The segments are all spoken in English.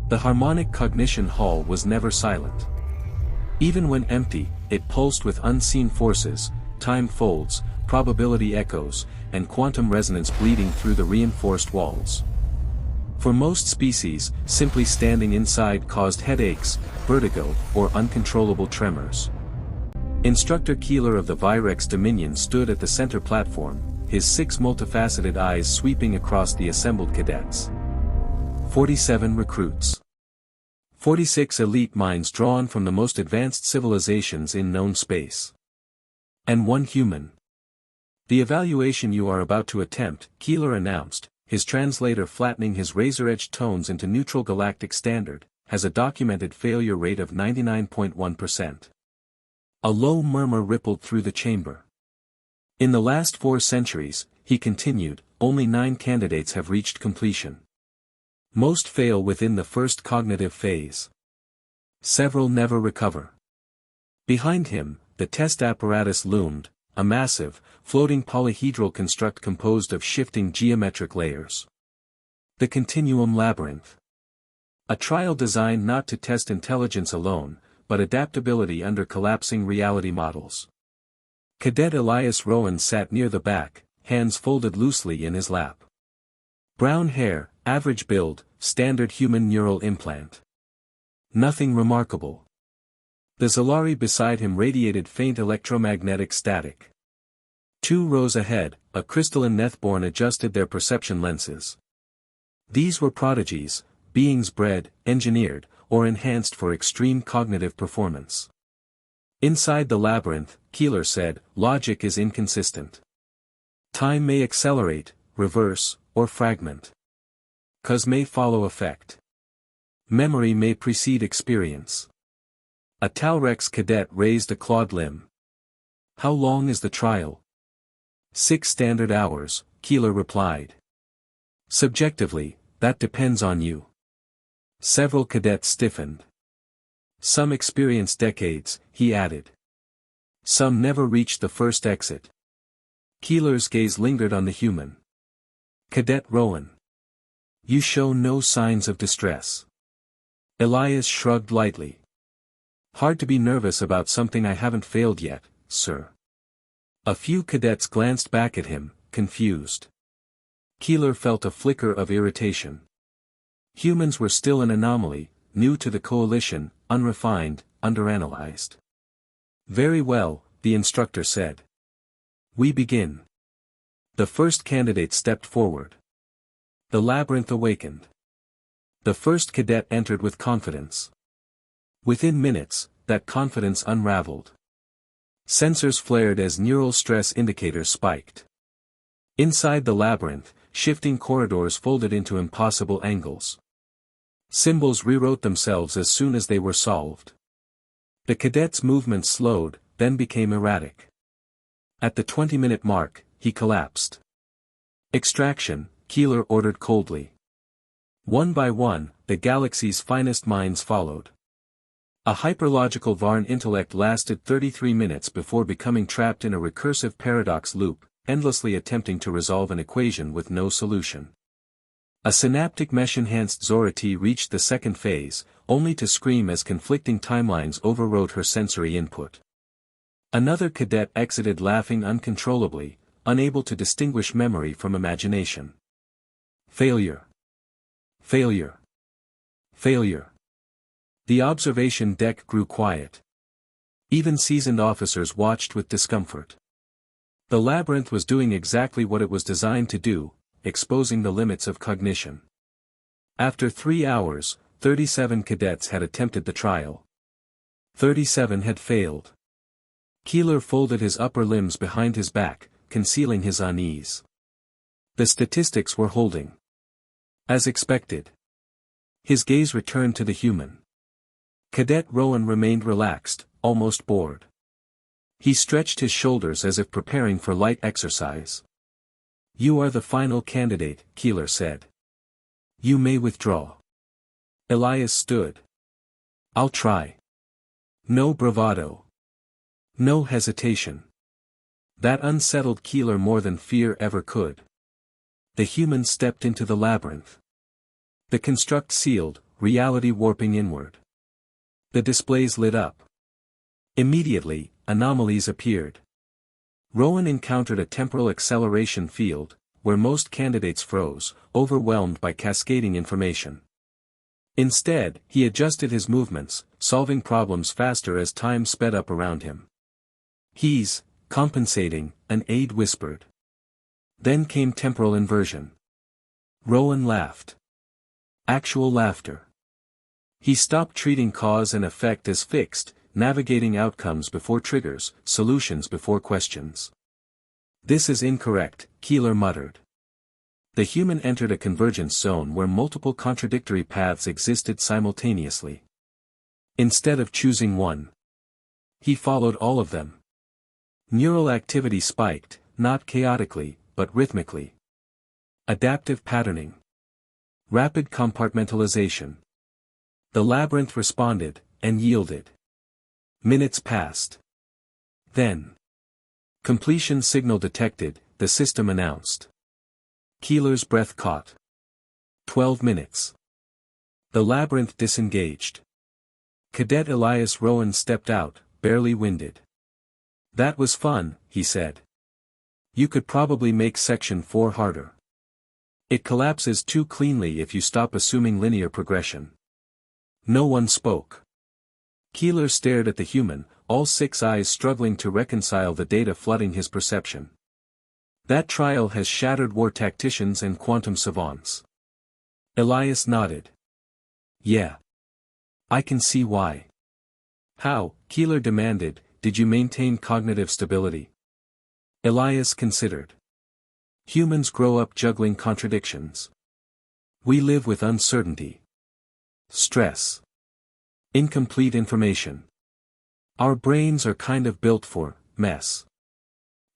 The harmonic cognition hall was never silent. Even when empty, it pulsed with unseen forces, time folds, probability echoes, and quantum resonance bleeding through the reinforced walls. For most species, simply standing inside caused headaches, vertigo, or uncontrollable tremors. Instructor Keeler of the Virex Dominion stood at the center platform, his 6 multifaceted eyes sweeping across the assembled cadets. 47 recruits. 46 elite minds drawn from the most advanced civilizations in known space. And 1 human. The evaluation you are about to attempt, Keeler announced, his translator flattening his razor-edged tones into neutral galactic standard, has a documented failure rate of 99.1%. A low murmur rippled through the chamber. In the last 4 centuries, he continued, only 9 candidates have reached completion. Most fail within the first cognitive phase. Several never recover. Behind him, the test apparatus loomed, a massive, floating polyhedral construct composed of shifting geometric layers. The Continuum Labyrinth. A trial designed not to test intelligence alone, but adaptability under collapsing reality models. Cadet Elias Rowan sat near the back, hands folded loosely in his lap. Brown hair, average build, standard human neural implant. Nothing remarkable. The Zalari beside him radiated faint electromagnetic static. 2 rows ahead, a crystalline Nethborn adjusted their perception lenses. These were prodigies, beings bred, engineered, or enhanced for extreme cognitive performance. Inside the labyrinth, Keeler said, logic is inconsistent. Time may accelerate, reverse, or fragment. Cause may follow effect. Memory may precede experience. A Talrex cadet raised a clawed limb. How long is the trial? 6 standard hours, Keeler replied. Subjectively, that depends on you. Several cadets stiffened. Some experience decades, he added. Some never reached the first exit. Keeler's gaze lingered on the human. Cadet Rowan. You show no signs of distress. Elias shrugged lightly. Hard to be nervous about something I haven't failed yet, sir. A few cadets glanced back at him, confused. Keeler felt a flicker of irritation. Humans were still an anomaly, new to the coalition, unrefined, underanalyzed. Very well, the instructor said. We begin. The first candidate stepped forward. The labyrinth awakened. The first cadet entered with confidence. Within minutes, that confidence unraveled. Sensors flared as neural stress indicators spiked. Inside the labyrinth, shifting corridors folded into impossible angles. Symbols rewrote themselves as soon as they were solved. The cadet's movements slowed, then became erratic. At the 20-minute mark, he collapsed. Extraction, Keeler ordered coldly. One by one, the galaxy's finest minds followed. A hyperlogical Varn intellect lasted 33 minutes before becoming trapped in a recursive paradox loop, endlessly attempting to resolve an equation with no solution. A synaptic mesh-enhanced Zorati reached the second phase, only to scream as conflicting timelines overrode her sensory input. Another cadet exited laughing uncontrollably, unable to distinguish memory from imagination. Failure. Failure. Failure. The observation deck grew quiet. Even seasoned officers watched with discomfort. The labyrinth was doing exactly what it was designed to do, exposing the limits of cognition. After 3 hours, 37 cadets had attempted the trial. 37 had failed. Keeler folded his upper limbs behind his back, concealing his unease. The statistics were holding. As expected. His gaze returned to the human. Cadet Rowan remained relaxed, almost bored. He stretched his shoulders as if preparing for light exercise. You are the final candidate, Keeler said. You may withdraw. Elias stood. I'll try. No bravado. No hesitation. That unsettled Keeler more than fear ever could. The human stepped into the labyrinth. The construct sealed, reality warping inward. The displays lit up. Immediately, anomalies appeared. Rowan encountered a temporal acceleration field, where most candidates froze, overwhelmed by cascading information. Instead, he adjusted his movements, solving problems faster as time sped up around him. "He's compensating," an aide whispered. Then came temporal inversion. Rowan laughed. Actual laughter. He stopped treating cause and effect as fixed, navigating outcomes before triggers, solutions before questions. "This is incorrect," Keeler muttered. The human entered a convergence zone where multiple contradictory paths existed simultaneously. Instead of choosing one, he followed all of them. Neural activity spiked, not chaotically, but rhythmically. Adaptive patterning. Rapid compartmentalization. The labyrinth responded, and yielded. Minutes passed. Then, completion signal detected, the system announced. Keeler's breath caught. 12 minutes. The labyrinth disengaged. Cadet Elias Rowan stepped out, barely winded. "That was fun," he said. "You could probably make Section 4 harder. It collapses too cleanly if you stop assuming linear progression." No one spoke. Keeler stared at the human, all 6 eyes struggling to reconcile the data flooding his perception. "That trial has shattered war tacticians and quantum savants." Elias nodded. "Yeah. I can see why." "How?" Keeler demanded. "Did you maintain cognitive stability?" Elias considered. "Humans grow up juggling contradictions. We live with uncertainty. Stress. Incomplete information. Our brains are kind of built for mess.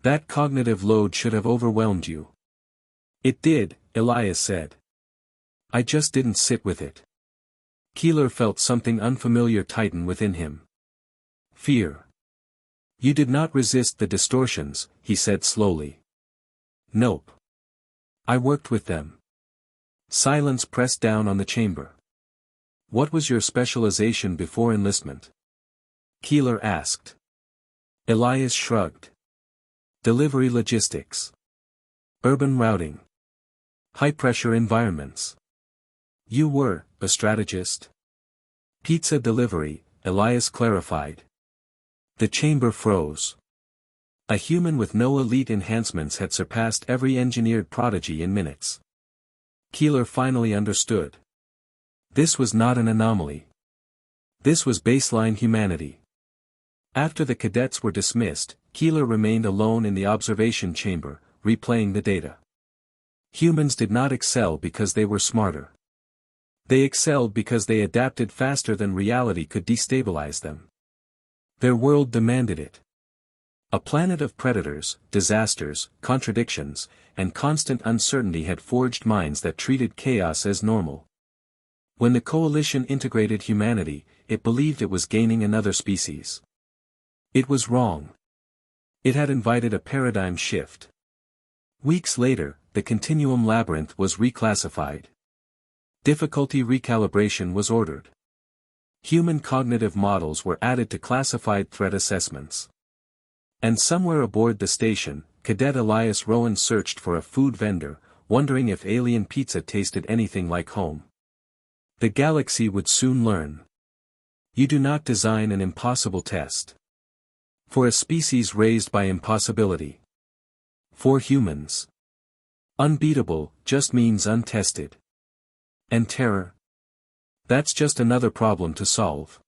That cognitive load should have overwhelmed you." "It did," Elias said. "I just didn't sit with it." Keeler felt something unfamiliar tighten within him. Fear. "You did not resist the distortions," he said slowly. "Nope. I worked with them." Silence pressed down on the chamber. "What was your specialization before enlistment?" Keeler asked. Elias shrugged. "Delivery logistics. Urban routing. High-pressure environments." "You were a strategist?" "Pizza delivery," Elias clarified. The chamber froze. A human with no elite enhancements had surpassed every engineered prodigy in minutes. Keeler finally understood. This was not an anomaly. This was baseline humanity. After the cadets were dismissed, Keeler remained alone in the observation chamber, replaying the data. Humans did not excel because they were smarter. They excelled because they adapted faster than reality could destabilize them. Their world demanded it. A planet of predators, disasters, contradictions, and constant uncertainty had forged minds that treated chaos as normal. When the coalition integrated humanity, it believed it was gaining another species. It was wrong. It had invited a paradigm shift. Weeks later, the Continuum Labyrinth was reclassified. Difficulty recalibration was ordered. Human cognitive models were added to classified threat assessments. And somewhere aboard the station, Cadet Elias Rowan searched for a food vendor, wondering if alien pizza tasted anything like home. The galaxy would soon learn. You do not design an impossible test. For a species raised by impossibility. For humans. Unbeatable just means untested. And terror? That's just another problem to solve.